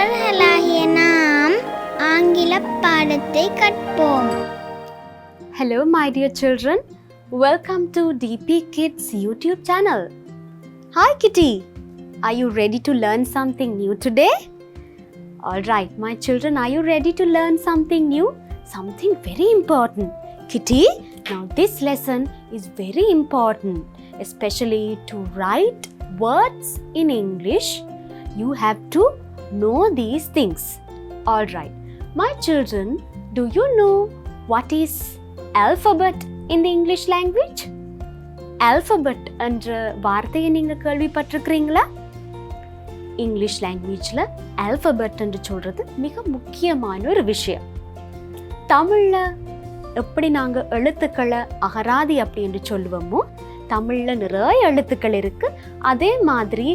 மாணவர்களாகிய நாம் ஆங்கில பாடத்தை கற்போம். Hello my dear children, welcome to DP Kids YouTube channel. Hi Kitty, are you ready to learn something new today? Alright my children, are you ready to learn something new? Something very important. Kitty, now this lesson is very important, especially to write words in English. You have to know these things. Alright, my children, do you know what is alphabet in the English language? Alphabet என்ற வார்த்தையை நீங்க கேள்விப்பட்டிருக்கிறீங்களா? English லாங்குவேஜ்ல alphabet என்று சொல்றது மிக முக்கியமான ஒரு விஷயம். தமிழ்ல எப்படி நாங்க எழுத்துக்களை அகராதி அப்படின்னு சொல்லுவோமோ, தமிழ்ல நிறைய எழுத்துக்கள் இருக்கு. அதே மாதிரி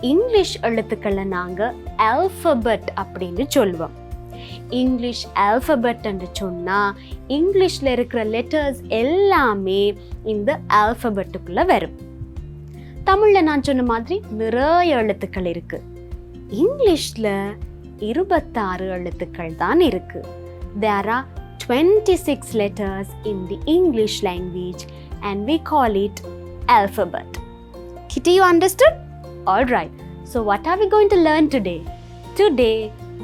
இங்கிலீஷ் எழுத்துக்களை நாங்க ஆல்பபெட் அப்படின்னு சொல்லுவோம். இங்கிலீஷ் ஆல்பபெட் என்று சொன்னா இங்கிலீஷ்ல இருக்கிற லெட்டர்ஸ் எல்லாமே இந்த ஆல்பபெட்டுக்குள்ள வரும். தமிழ்ல நான் சொன்ன மாதிரி நிறைய எழுத்துக்கள் இருக்கு. இங்கிலீஷ்ல 26 எழுத்துக்கள் தான் இருக்கு. There are 26 letters in the English language and we call it alphabet. Kitty, you understood? Alright, so what are we going to learn today? Today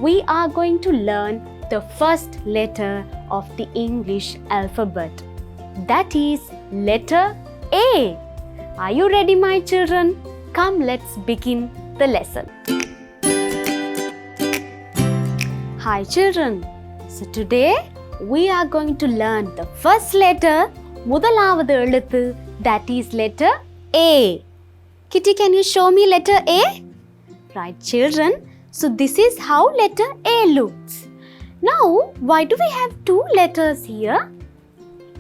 we are going to learn the first letter of the English alphabet. That is letter A. Are you ready my children? Come, let's begin the lesson. Hi children, so today we are going to learn the first letter, முதலாவது எழுத்து, that is letter A. Kitty, can you show me letter A? Right children, so this is how letter A looks. Now, why do we have two letters here?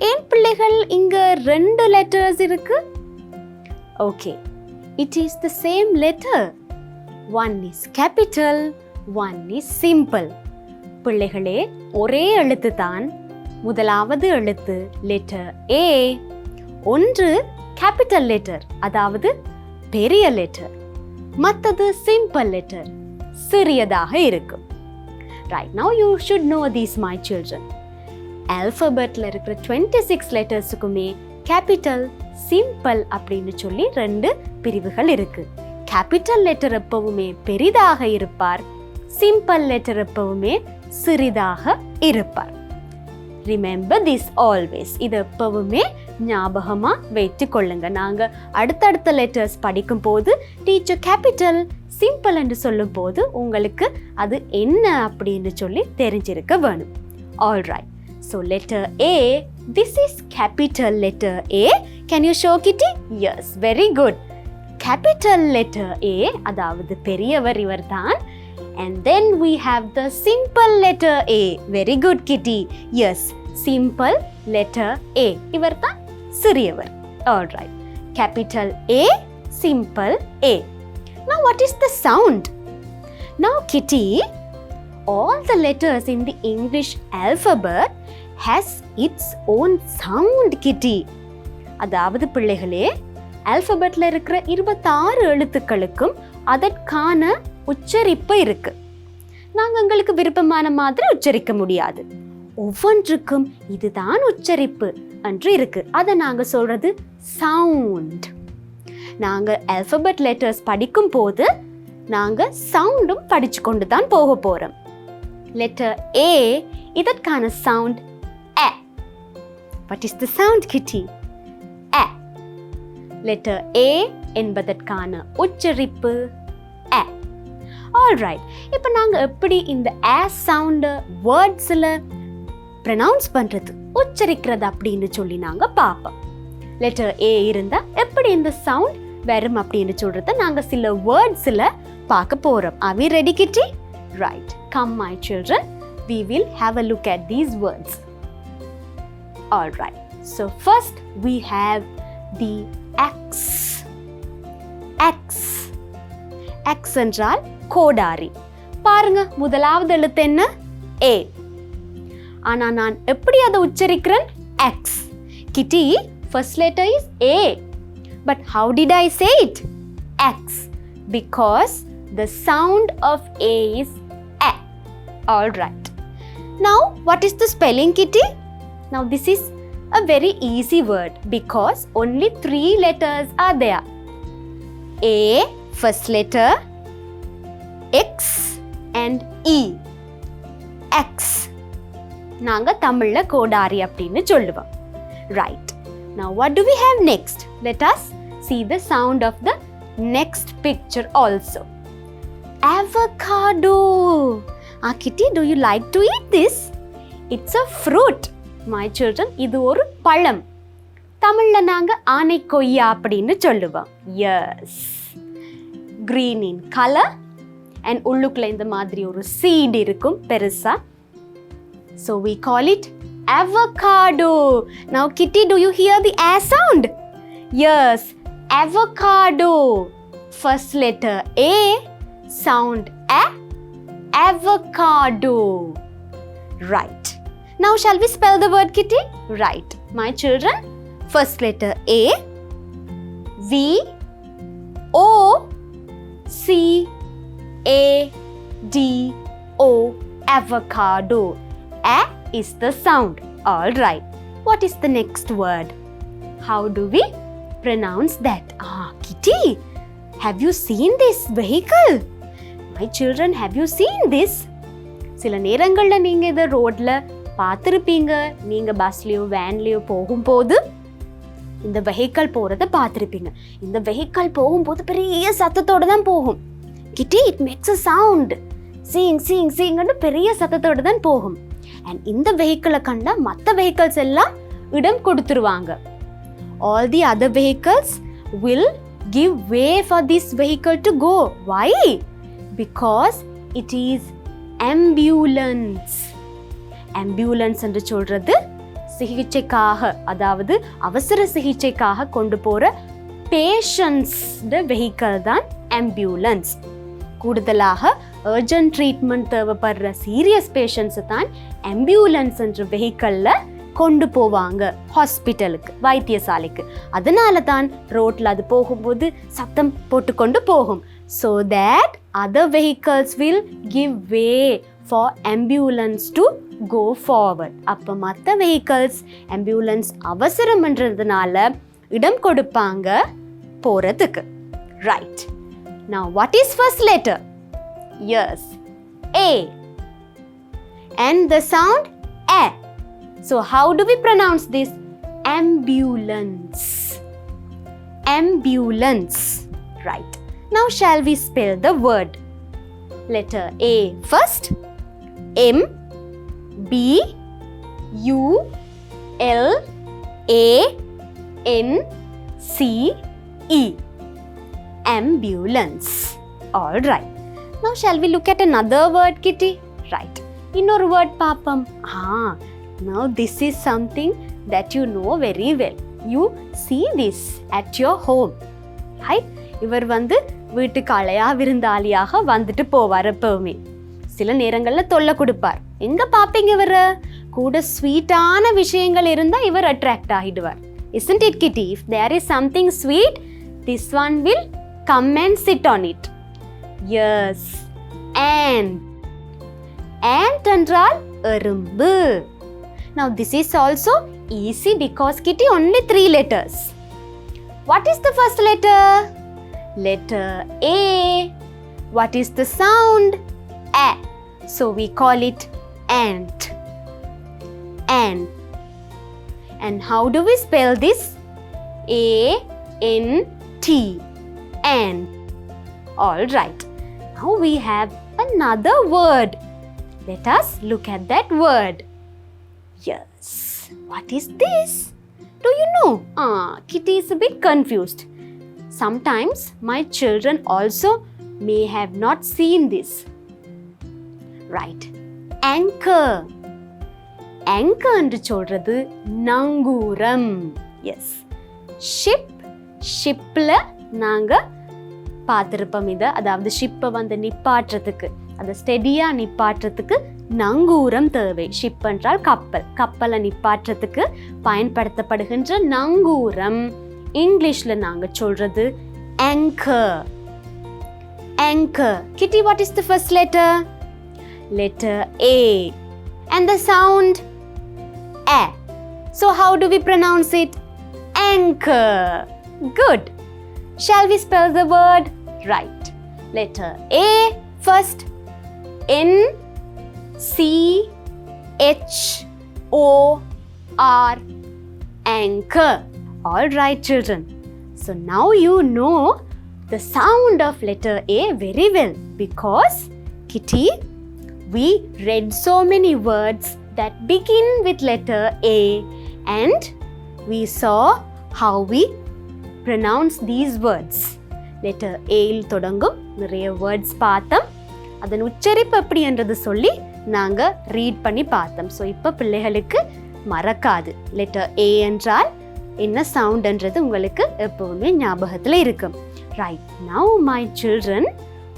ஏன் பிள்ளைகள் இங்க ரெண்டு letters இருக்கு? Okay, it is the same letter. One is capital, one is simple. பிள்ளைகளே, ஒரே எழுத்து தான். முதலாவது எழுத்து letter A. ஒன்று capital letter, அதாவது பெரிய letter. மற்றது simple letter, சிறியதாக இருக்கும். Right, now you should know these my children. Alphabetல இருக்கிற 26 lettersக்குமே capital, simple அப்படின்னு சொல்லி ரெண்டு பிரிவுகள் இருக்கு. Capital letter எப்பவுமே பெரிதாக இருப்பார், simple letter எப்பவுமே சிறிதாக இருப்பார். Remember this always. இது எப்பவுமே ஞாபகமா வைத்து கொள்ளுங்க. நாங்க அடுத்தடுத்த லெட்டர்ஸ் படிக்கும் போது டீச்சர் கேபிட்டல், சிம்பிள் என்று சொல்லும் போது உங்களுக்கு அது என்ன அப்படின்னு சொல்லி தெரிஞ்சிருக்க வேணும். Alright, so letter A, this is capital letter A. Can you show Kitty? Yes, very good. Capital letter A, அதாவது பெரியவர் இவர்தான். And then we have the simple letter A. Very good Kitty. Yes, simple letter A. இவர்தான் சிறியவர். Alright. Capital A, simple A. Now what is the sound? Now Kitty, all the letters in the English alphabet has its own sound Kitty. அதாவது பிள்ளைகளே, ஆல்பபெட்ல இருக்கிற 26 எழுத்துக்களுக்கும் அதற்கான உச்சரிப்பு இருக்கு. நாங்க உங்களுக்கு விருப்பமான மாதிரி உச்சரிக்க முடியாது. ஒவ்வொன்றுக்கும் இதுதான் உச்சரிப்பு என்று இருக்கு. அதை நாங்க சொல்றது சவுண்ட். நாங்க ஆல்பபெட் லெட்டர்ஸ் படிக்கும் போது நாங்க சவுண்டும் படிச்சு கொண்டு தான் போக போறோம். லெட்டர் A, இதற்கான sound A. What is the sound Kitty? A. Letter A என்பதற்கான உச்சரிப்பு A. Alright, இப்போ நாங்க எப்படி இந்த A சவுண்ட் வேர்ட்ஸ்ல ப்ரொனவுன்ஸ் பண்றது, உச்சரிக்கிறது அப்படின்னு சொல்லி நாங்க பார்ப்போம். லெட்டர் A இருந்தா எப்படி இந்த சவுண்ட் வரும் அப்படின்னு சொல்றத நாங்க சில வேர்ட்ஸ்ல பார்க்க போறோம். Are we ready Kitty? Right, come my children, we will have a look at these words. Alright, so first we have the X. X. X என்றால் கோடாரி. பாருங்க, முதலாவது எழுத்து என்ன? A. ஆனா நான் எப்படி அதை உச்சரிக்கிறேன்? X. Kitty, first letter is A. But how did I say it? X. Because the sound of A is All right. Now, what is the spelling, Kitty? Now, this is a very easy word because only 3 letters are there. A, first letter, X and E. X. நாங்க தமிழ்ல கோடாரி அப்படின்னு சொல்லுவோம். Right. Now, what do we have next? Let us see the sound of the next picture also. Avocado. Kitty, do you like to eat this? It's a fruit. My children, இது ஒரு பழம். தமிழ்ல நாங்க ஆனை கொய்யா அப்படின்னு சொல்லுவோம். Yes. Green in color and உள்ளுக்குள்ள இந்த மாதிரி ஒரு seed இருக்கும் பெருசா. So we call it avocado. Now Kitty, do you hear the A sound? Yes, avocado. First letter A, sound A, avocado. Right. Now shall we spell the word, Kitty? Right. My children, first letter A, V, O, C, A, D, O, avocado. A is the sound. All right. What is the next word? How do we pronounce that? Kitty, have you seen this vehicle? My children, have you seen this? சில நேரங்கள்ல நீங்க இத ரோட்ல பார்த்திருப்பீங்க. நீங்க பஸ்லயோ வேன்லயோ போகும்போது இந்த vehicle போறத பார்த்திருப்பீங்க. இந்த வெஹிக்கிள் போகும்போது பெரிய சத்தத்தோட தான் போகும். Kitty, it makes a sound. Sing, sing, sing ன்னு பெரிய சத்தத்தோட தான் போகும். And இந்த வெஹிக்கிளை கண்டா மற்ற வெஹிக்கிள்ஸ் எல்லாம் இடம் கொடுத்துருவாங்க. All the other vehicles will give way for this vehicle to go. Why? Because it is ambulance. Ambulance என்று சொல்றது சிகிச்சைக்காக, அதாவது அவசர சிகிச்சைக்காக கொண்டு போற பேஷண்ட்ஸ் வெஹிக்கிள் தான் ambulance. கூடுதலாக urgent ட்ரீட்மெண்ட் தேவைப்படுற சீரியஸ் பேஷண்ட்ஸை தான் ambulance என்ற வெஹிக்கிளில் கொண்டு போவாங்க ஹாஸ்பிட்டலுக்கு, வைத்தியசாலைக்கு. அதனால தான் ரோட்டில் அது போகும்போது சத்தம் போட்டுக்கொண்டு போகும். So that other vehicles will give way for ambulance to go forward. அப்போ மற்ற vehicles ambulance அவசரம் என்றதுனால இடம் கொடுப்பாங்க போறதுக்கு. Right. Now what is first letter? Yes, A. And the sound A. So how do we pronounce this? Ambulance. Ambulance. Right. Now shall we spell the word? Letter A first. M B U L A N C E. Ambulance. All right. Now shall we look at another word, Kitty? Right. Innoru word paapam. Now this is something that you know very well. You see this at your home. Right? இவர் வந்து வீட்டுக்கு அழையா விருந்தாளியாக வந்துட்டு போவார். எப்பவுமே சில நேரங்களில் தொல்லை கொடுப்பார். எங்க பாப்பீங்க இவர? கூட ஸ்வீட்டான விஷயங்கள் இருந்தா இவர் attract ஆகிடுவார். Isn't it, Kitty? If there is something sweet, this one will come and sit on it. Yes. Ant. Ant என்றால் எறும்பு. Now this is also easy because, Kitty, only 3 letters. What is the first letter? Letter A. What is the sound? A. So we call it ant. Ant. And how do we spell this? A-N-T. Ant. All right. Now we have another word. Let us look at that word. Yes. What is this? Do you know? Kitty is a bit confused. Sometimes my children also may have not seen this. Right. Anchor. Anchor என்று சொல்றது நங்கூரம். Yes. Ship. Shipல நாங்க பார்த்திருப்போம் இதை. அதாவது ஷிப்பை வந்து நிப்பாட்டுறதுக்கு, அதை ஸ்டெடியா நிப்பாட்டுறதுக்கு நங்கூரம் தேவை. ஷிப் என்றால் கப்பல். கப்பலை நிப்பாட்டுறதுக்கு பயன்படுத்தப்படுகின்ற நங்கூரம் இங்கிலீஷ்ல நாங்க சொல்றது anchor. Anchor. Kitty, what is the first letter? letter A. And the sound A. So how do we pronounce it? Anchor. Good. Shall we spell the word? Right. Letter A first. N C H O R. Anchor. All right, children. So now you know the sound of letter A very well because, Kitty, we read so many words that begin with letter A and we saw how we pronounce these words. Letter A இல் தொடங்கும் நிறைய words பார்த்தோம். அதன் உச்சரிப்பு எப்படி என்றது சொல்லி நாங்கள் read பண்ணி பார்த்தோம். ஸோ இப்போ பிள்ளைகளுக்கு மறக்காது. லெட்டர் A என்றால் என்ன சவுண்ட்ன்றது உங்களுக்கு எப்பவுமே ஞாபகத்தில் இருக்கும். Right, now my children,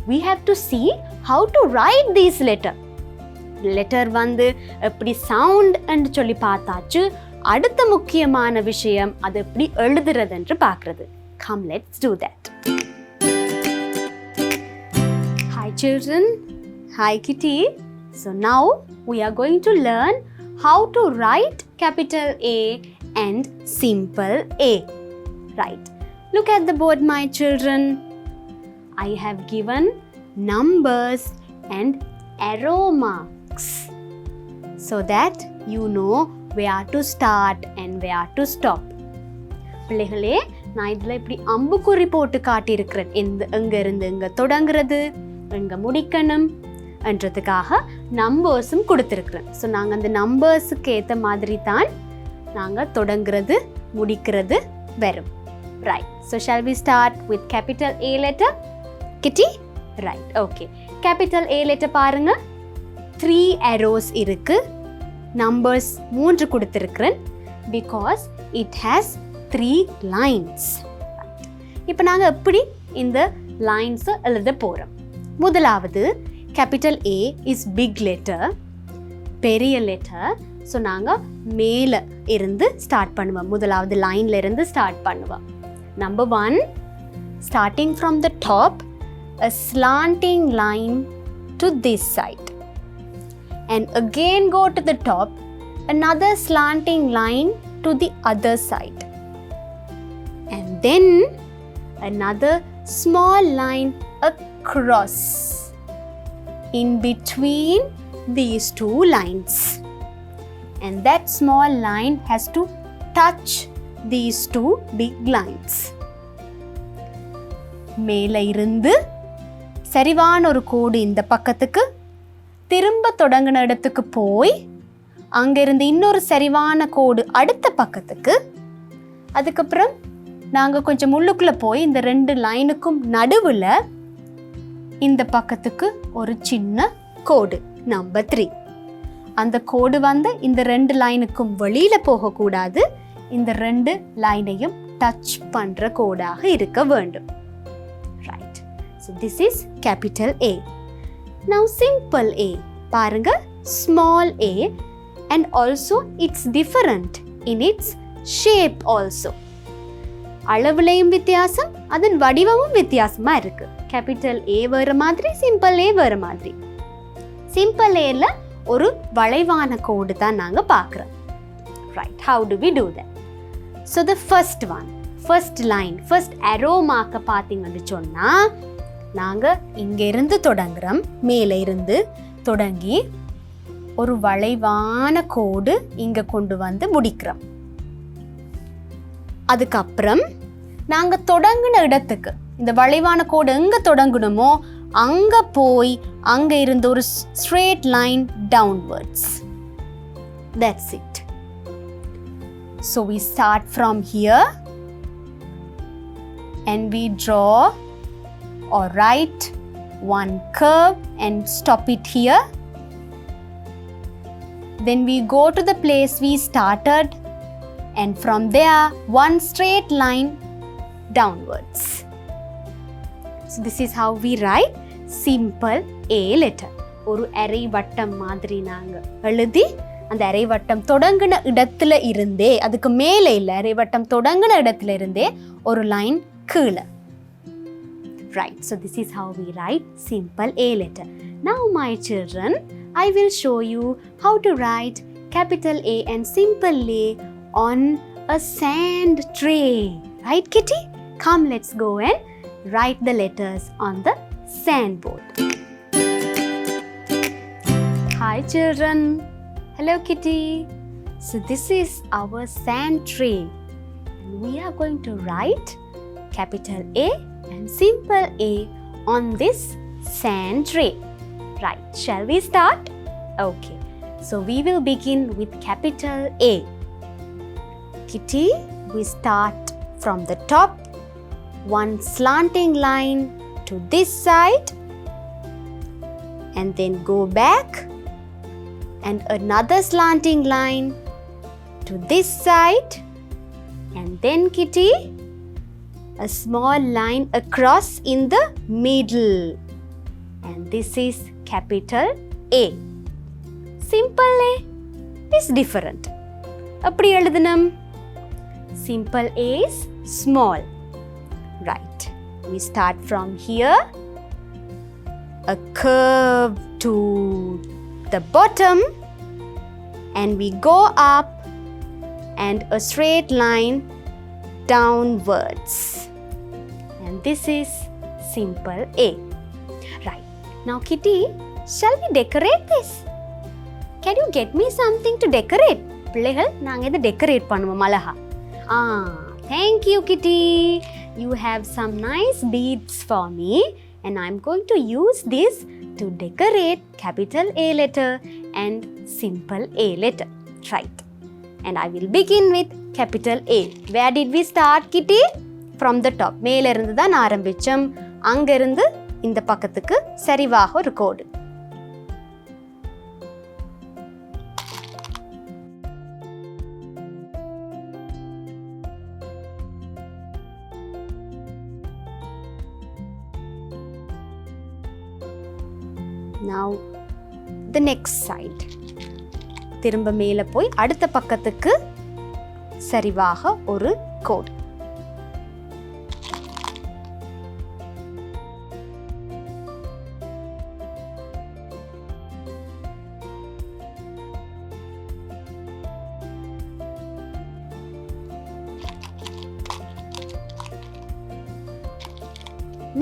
we have to see how to write these letter. Letter வந்து எப்படி சவுண்ட் என்று சொல்லி பார்த்தாச்சு. அடுத்த முக்கியமான விஷயம் அது எப்படி எழுதுறது என்று பார்க்கறது. Come, let's do that. Hi children. Hi Kitty. So now we are going to learn how to write capital A and simple A. Right. Look at the board, my children. I have given numbers and arrow marks so that you know where to start and where to stop. பிள்ளைகளே, நான் இதில் இப்படி அம்புக்குறி போட்டு காட்டியிருக்கிறேன். எங்கே இருந்து எங்கே தொடங்குறது, எங்கே முடிக்கணும் என்றதுக்காக நம்பர்ஸும் கொடுத்துருக்குறேன். ஸோ நாங்கள் அந்த நம்பர்ஸுக்கு ஏற்ற மாதிரி தான் நாங்கள் தொடங்குறது முடிக்கிறது வரும். Right. So shall we start with capital A letter? Kitty? Right. Okay. Capital A letter பாருங்க. 3 arrows இருக்கு. Numbers 3 கொடுத்திருக்கிறேன் because it has 3 lines. இப்போ நாங்கள் எப்படி இந்த லைன்ஸை எழுத போகிறோம். முதலாவது capital A is big letter, பெரிய letter. ஸோ நாங்கள் மேலே இருந்து ஸ்டார்ட் பண்ணுவோம். முதலாவது லைனில் இருந்து ஸ்டார்ட் பண்ணுவோம். Number 1, starting from the top, a slanting line to this side. And again go to the top, another slanting line to the other side. And then another small line across in between these 2 lines. And that small line has to touch these 2 big lines. மேலே இருந்து சரிவான ஒரு கோடு இந்த பக்கத்துக்கு, திரும்ப தொடங்கின இடத்துக்கு போய் அங்கிருந்து இன்னொரு சரிவான கோடு அடுத்த பக்கத்துக்கு, அதுக்கப்புறம் நாங்கள் கொஞ்சம் உள்ளுக்குள்ளே போய் இந்த 2 லைனுக்கும் நடுவில் இந்த பக்கத்துக்கு ஒரு சின்ன கோடு நம்பர் 3. அந்த கோடு வந்து இந்த 2 லைனுக்கும் வெளியில் போகக்கூடாது, இந்த 2 லைனையும் டச் பண்ணுற கோடாக இருக்க வேண்டும். Right. So this is capital A. Now simple A பாருங்க, small A and also it's different in its shape also. அளவுலையும் வித்தியாசம், அதன் வடிவமும் வித்தியாசமாக இருக்குது. கேபிட்டல் A வேறு மாதிரி, சிம்பிள் A வேறு மாதிரி. சிம்பிள் Aல ஒரு வளைவான கோடு தான் நாங்கள் பார்க்குறோம். Right, how do we do that? So the first one, first line, first arrow mark பார்த்தீங்கன்னு சொன்னால் நாங்கள் இங்கேருந்து தொடங்குறோம். மேலே இருந்து தொடங்கி ஒரு வளைவான கோடு இங்கே கொண்டு வந்து முடிக்கிறோம். அதுக்கப்புறம் நாங்கள் தொடங்கின இடத்துக்கு இந்த வளைவான கோடு எங்கே தொடங்கணுமோ அங்கே போய் அங்கே இருந்து ஒரு straight line downwards. That's it. So we start from here and we draw or write one curve and stop it here. Then we go to the place we started and from there one straight line downwards. So this is how we write simple A letter. ஒரு அரை வட்டம் மாதிரி நாங்கள் எழுதி அந்த அரை வட்டம் தொடங்கின இடத்துல இருந்தே, அதுக்கு மேலே இல்லை, அரை வட்டம் தொடங்கின இடத்துல இருந்தே ஒரு லைன் கீழே. Right, so this is how we write simple A letter. Now, my children, I will show you how to write capital A and simple A on a sand tray. Right, Kitty? Come, let's go and write the letters on the sandboard. Hi, children. Hello, Kitty. So, this is our sand tray. We are going to write capital A and simple A on this sand tray. Right, shall we start? Okay, so we will begin with capital A. Kitty, we start from the top, one slanting line to this side, and then go back, and another slanting line to this side, and then Kitty, a small line across in the middle, and this is capital A. Simple A is different. Appadi eludhanam. Simple A is small. Right. We start from here, a curve to the bottom, and we go up and a straight line downwards. And this is simple A. Right. Now, Kitty, shall we decorate this? Can you get me something to decorate? பிள்ளைகள் நாங்கள் இதை decorate பண்ணுவோம் அழகா. Thank you, Kitty. You have some nice beads for me, and I'm going to use this to decorate capital A letter and simple A letter. Right. And I will begin with capital A. Where did we start, Kitty? From the top. மேல இருந்து தான் ஆரம்பிச்சோம். அங்க இருந்து இந்த பக்கத்துக்கு சரிவாக ஒரு கோடு. Now the next side. திரும்ப மேலே போய் அடுத்த பக்கத்துக்கு சரிவாக ஒரு கோடு.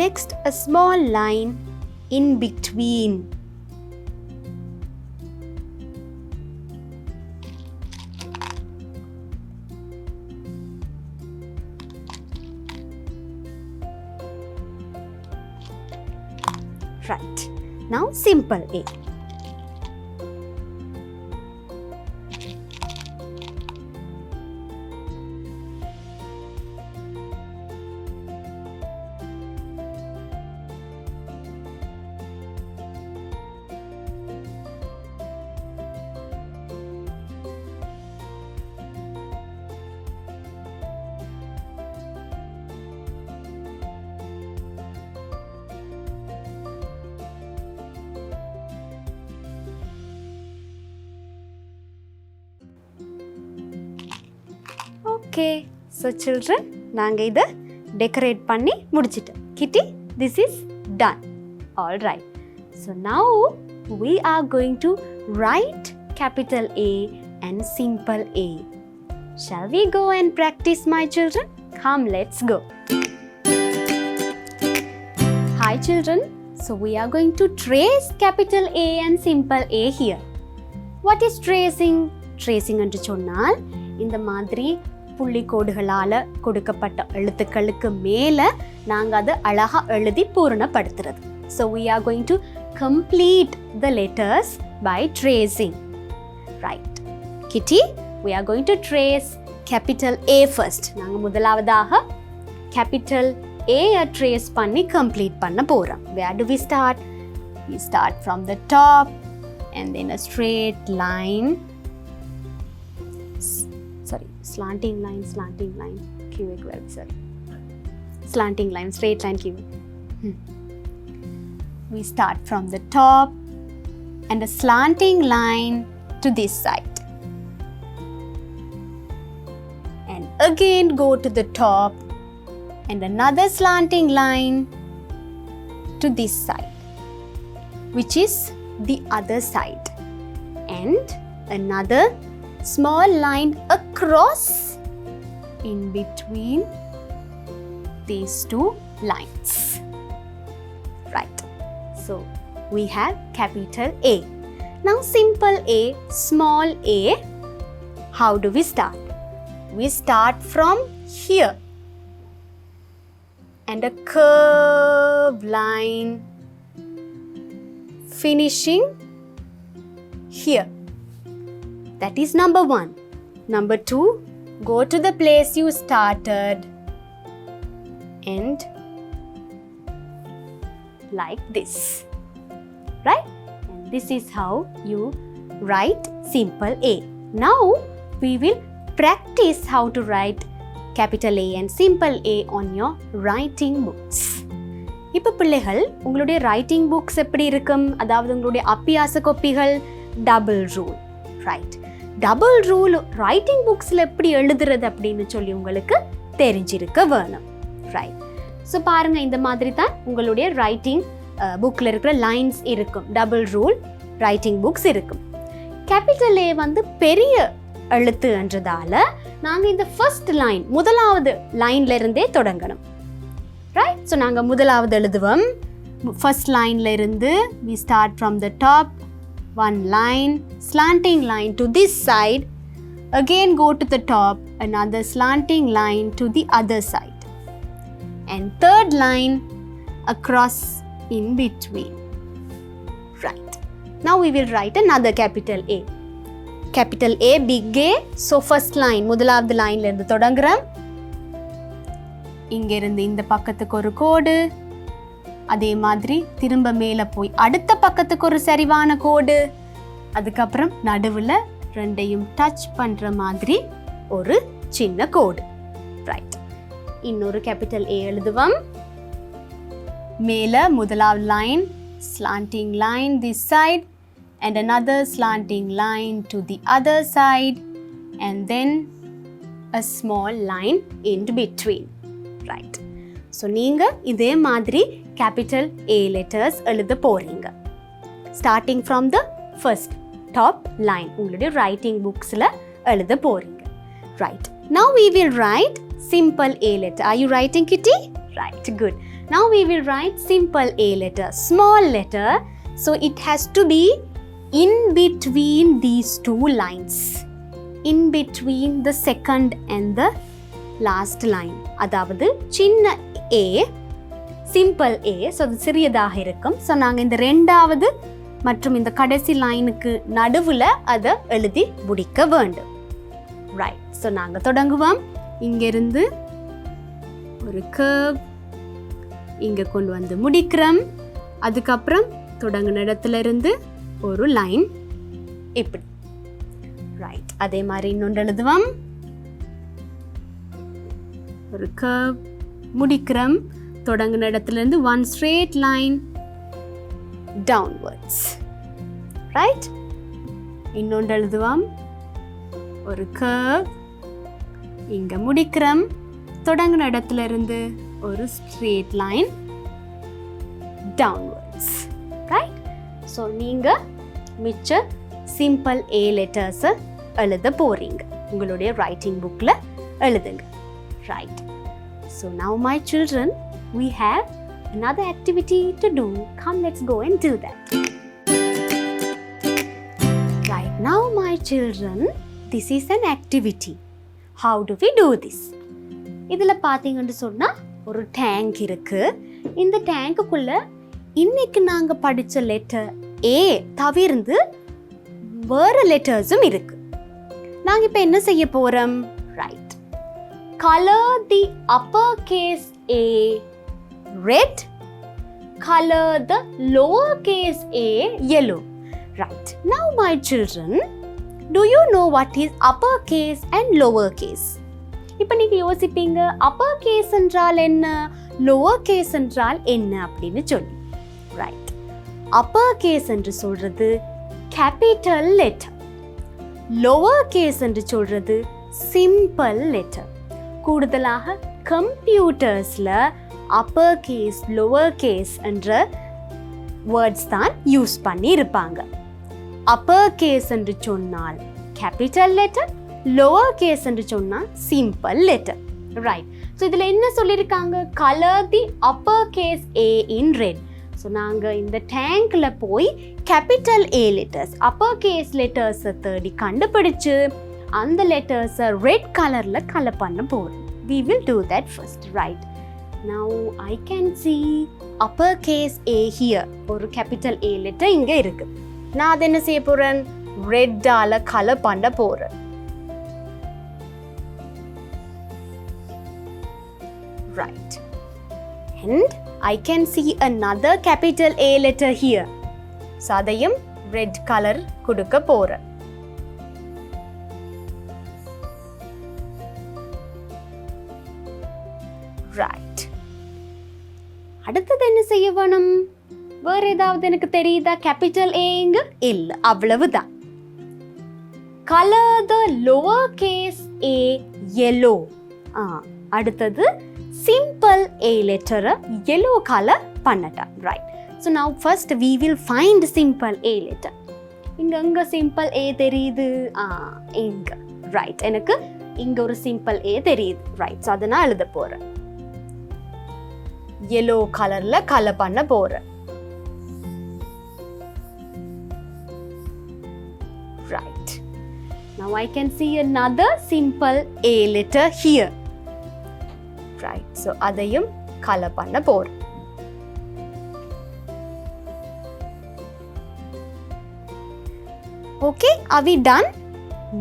Next, a small line in between. Right. Now simple A. Okay, so children, நாங்க இதை decorate பண்ணி முடிச்சிட்டோம். Kitty, this is done. All right. So now we are going to write capital A and simple A. Shall we go and practice, my children? Come, let's go. Hi, children. So we are going to trace capital A and simple A here. What is tracing? Tracing என்று சொன்னால் இந்த மாதிரி புள்ளிக்கோடுகளால் கொடுக்கப்பட்ட எழுத்துக்களுக்கு மேலே நாங்கள் அதை அழகாக எழுதி பூரணப்படுத்துறது. So we are going to complete the letters by tracing. Right. Kitty, we are going to trace capital A first. நாங்கள் முதலாவதாக capital A trace பண்ணி complete பண்ண போகிறோம். Where do we start? We start from the top and then a straight line. Slanting line, slanting line, straight line, We start from the top and a slanting line to this side. And again go to the top and another slanting line to this side. which is the other side, and another small line across in between these two lines. Right, so we have capital A. Now simple a, small a, how do we start? We start from here and a curved line finishing here. That is number 1. Number 2, go to the place you started and like this, right? And this is how you write simple A. Now we will practice how to write capital A and simple A on your writing books. இப்போ பிள்ளைகள் உங்களுடைய writing books எப்படி இருக்கும், அதாவது உங்களுடைய அப்பியாச கோப்பிகள் double rule, right? Double rule writing புக்ஸில் எப்படி எழுதுறது அப்படின்னு சொல்லி உங்களுக்கு தெரிஞ்சிருக்க வேணும், ரைட்? ஸோ பாருங்கள், இந்த மாதிரி தான் உங்களுடைய ரைட்டிங் புக்கில் இருக்கிற லைன்ஸ் இருக்கும். டபுள் ரூல் ரைட்டிங் புக்ஸ் இருக்கும். கேபிட்டல் ஏ வந்து பெரிய எழுத்துன்றதால நாங்கள் இந்த ஃபர்ஸ்ட் லைன், முதலாவது லைன்ல இருந்தே தொடங்கணும், ரைட்? ஸோ நாங்கள் முதலாவது எழுதுவோம். ஃபர்ஸ்ட் லைன்ல இருந்து we start from the top, one line, slanting line to this side, again go to the top, another slanting line to the other side, and third line across in between, right? Now we will write another capital A. Capital A, big A. So first line, முதலாவது லைன்ல இருந்து தொடங்குறோம். இங்க இருந்து இந்த பக்கத்துக்கு ஒரு கோடு, அதே மாதிரி திரும்ப மேலே போய் அடுத்த பக்கத்துக்கு ஒரு சரிவான கோடு, அதுக்கப்புறம் நடுவில் ரெண்டையும் டச் பண்ற மாதிரி ஒரு சின்ன கோடு, ரைட்? இன்னொரு கேபிட்டல் ஏ எழுதுவோம். மேலே முதலாவது line, slanting line this side and another slanting line to the other side, and then a small line in between, right? So நீங்கள் இதே மாதிரி கேபிட்டல் ஏ லெட்டர்ஸ் எழுத போகிறீங்க. Starting from the first top line உங்களுடைய writing புக்ஸில் எழுத போகிறீங்க, right? Now we will write simple A letter. Are you writing, Kitty? Right, good. Now we will write simple A letter, small letter. So it has to be in between these two lines, in between the second and the last line. அதாவது சின்ன A, simple A, so அது சிறியதாக இருக்கும். So நாங்கள் இந்த ரெண்டாவது மற்றும் இந்த கடைசி லைனுக்கு நடுவில் அதை எழுதி முடிக்க வேண்டும், ரைட்? ஸோ நாங்கள் தொடங்குவோம். இங்கிருந்து ஒரு கர்வ் இங்கே கொண்டு வந்து முடிக்கிறோம். அதுக்கப்புறம் தொடங்கின இடத்துல இருந்து ஒரு லைன் இப்படி, ரைட்? அதே மாதிரி இன்னொன்று எழுதுவோம். ஒரு கர்வ் முடிக்கிறோம். தொடங்கின இடத்துல இருந்து one straight line downwards, right? இன்னொன்று எழுதுவோம். ஒரு கர்வ் இங்கே முடிக்கிறோம். தொடங்கின இடத்துல இருந்து ஒரு straight line downwards, right? So நீங்கள் மிச்ச சிம்பிள் ஏ லெட்டர்ஸை எழுத போகிறீங்க. உங்களுடைய ரைட்டிங் புக்கில் எழுதுங்க, right? So now my children, we have another activity to do. Come, let's go and do that. Right now my children, this is an activity. How do we do this? இதில் பார்த்தீங்கன்னு சொன்னால் ஒரு tank இருக்கு. இந்த டேங்குக்குள்ள இன்னைக்கு நாங்கள் படித்த letter A தவிர்த்து வேறு லெட்டர்ஸும் இருக்கு. நாங்கள் இப்போ என்ன செய்ய போகிறோம்? Right, color the uppercase A red, color the lowercase a yellow, right? Now my children, do you know what is uppercase and lowercase? இப்போ நீங்க யோசிப்பீங்க, uppercase என்றால் என்ன, lowercase என்றால் என்ன அப்படின்னு சொல்லி, ரைட்? uppercase என்று சொல்றது capital letter, lowercase என்று சொல்றது simple letter. கூடுதலாக கம்ப்யூட்டர்ஸில் அப்பர் கேஸ் லோவர் கேஸ் என்ற வேர்ட்ஸ் தான் யூஸ் பண்ணி இருப்பாங்க. அப்பர் கேஸ் என்று சொன்னால் கேபிட்டல் லெட்டர், லோவர் கேஸ் என்று சொன்னால் சிம்பிள் லெட்டர். ரைட். ஸோ இதில் என்ன சொல்லியிருக்காங்க? Colour the upper case A in red. So நாங்கள் இந்த டேங்கில் போய் capital A letters, upper case லெட்டர்ஸை தேடி கண்டுபிடிச்சு அந்த லெட்டர்ஸை ரெட் கலரில் கலர் பண்ண போகிறோம். We will do that first. Right. Now I can see upper case A here. ஒரு capital A letter இங்கே இருக்கு. நான் அதை என்ன செய்ய போகிறேன்? ரெட்டால் கலர் பண்ண போகிறேன். Right. And I can see another capital A letter here. So அதையும் red color கொடுக்க போகிறேன். Right. அடுத்தது என்ன செய்ய வேணும்? வேறு ஏதாவது எனக்கு தெரியுதா? கேபிட்டல் ஏ இங்க இல்லை, அவ்வளவுதான். Colour the lower case A yellow. அடுத்தது சிம்பிள் ஏ லெட்டரை yellow கலர் பண்ணட்டா. Right. So now first we will find simple A letter. இங்க சிம்பிள் ஏ தெரியுது. இங்க. ரைட். எனக்கு இங்க ஒரு சிம்பிள் ஏ தெரியுது. ரைட். ஸோ அதை நான் எழுத போறேன். yellow கலர்ல கலர் பண்ண போறேன். Right. Now I can see another simple A letter here. Right. So அதையும் கலர் பண்ண போறேன். Okay, are we done?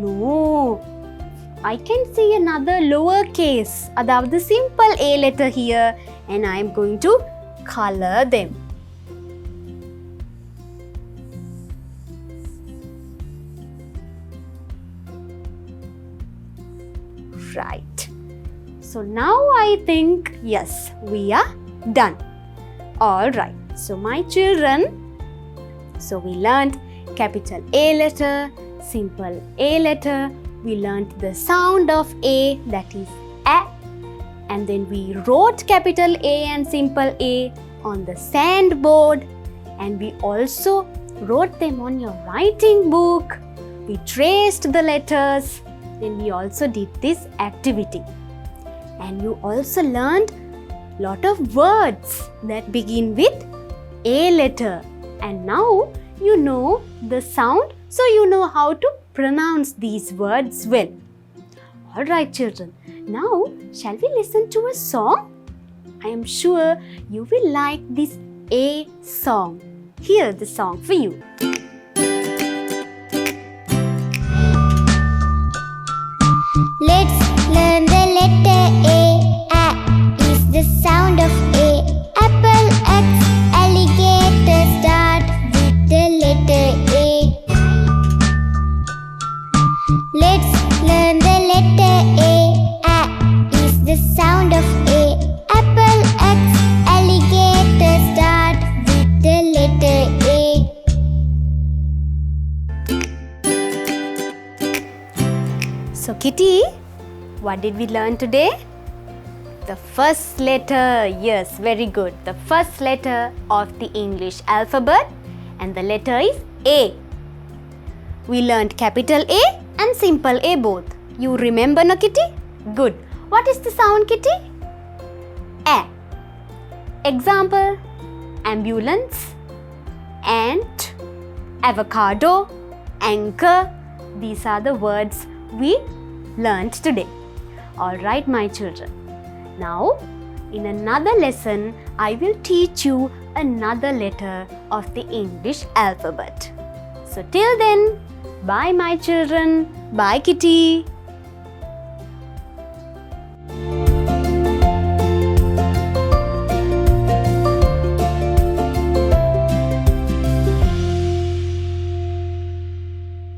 No. I can see another lower case, அதாவது simple A letter here, and I am going to color them. Right. So now I think, yes, we are done. All right. So my children, so we learned capital A letter, simple A letter. We learned the sound of A, that is A, and then we wrote capital A and simple A on the sandboard, and we also wrote them on your writing book. We traced the letters, then we also did this activity. And you also learned lot of words that begin with A letter, and now you know the sound, so you know how to pronounce these words well. All right, children. Now, shall we listen to a song? I am sure you will like this A song. Here the song for you. Let's learn the letter A. A is the sound of A. Apple, X, alligator start with the letter A. Let's learn the letter A. A is the sound of A. Apple, X, alligator start with the letter A. So Kitty, what did we learn today? The first letter, yes, very good. The first letter of the English alphabet, and the letter is A. We learned capital A and simple A both. You remember, no Kitty? Good. What is the sound, Kitty? A. Example: ambulance, ant, avocado, anchor. These are the words we learned today. All right, my children. Now, in another lesson, I will teach you another letter of the English alphabet. So till then, bye my children. Bye Kitty.